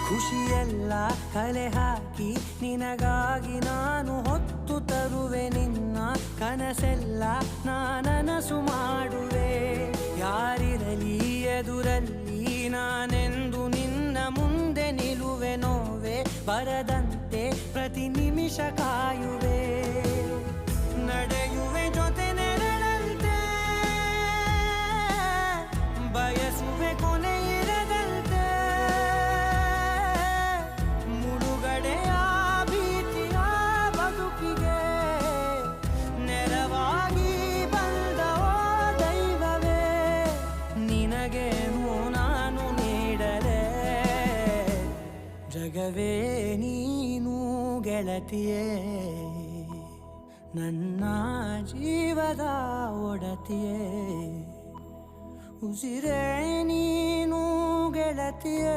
ಖುಷಿಯೆಲ್ಲ ಕಲೆ ಹಾಕಿ ನಿನಗಾಗಿ ನಾನು ಹೊತ್ತು ತರುವೆ ನಿನ್ನ ಕನಸೆಲ್ಲ ನಾನನಸು ಮಾಡುವೆ ಯಾರಿರಲಿ ಎದುರಲ್ಲಿ ನಾನೆಂದು ನಿನ್ನ ಮುಂದೆ ನಿಲ್ಲುವೆ ನೋವೆ ಬರದಂತೆ ಪ್ರತಿ ನಿಮಿಷ ಕಾಯುವೆ ನಡೆಯುವೆ ಜೊತೆ ನೆರಳಂತೆ ಬಯಸುವೆ ಕೊನೆ ಇರದಂತೆ ಮುಳುಗಡೆಯ ಭೀತಿಯ ಬದುಕಿಗೆ ನೆರವಾಗಿ ಬಂದವೋ ದೈವವೇ ನಿನಗೇನು ನಾನು ನೀಡಲೆ ಜಗವೇ ನೀನು ಗೆಳತಿಯೇ ನನ್ನ ಜೀವದ ಒಡತಿಯೇ ಉಸಿರೇ ನೀನು ಗೆಳತಿಯೇ.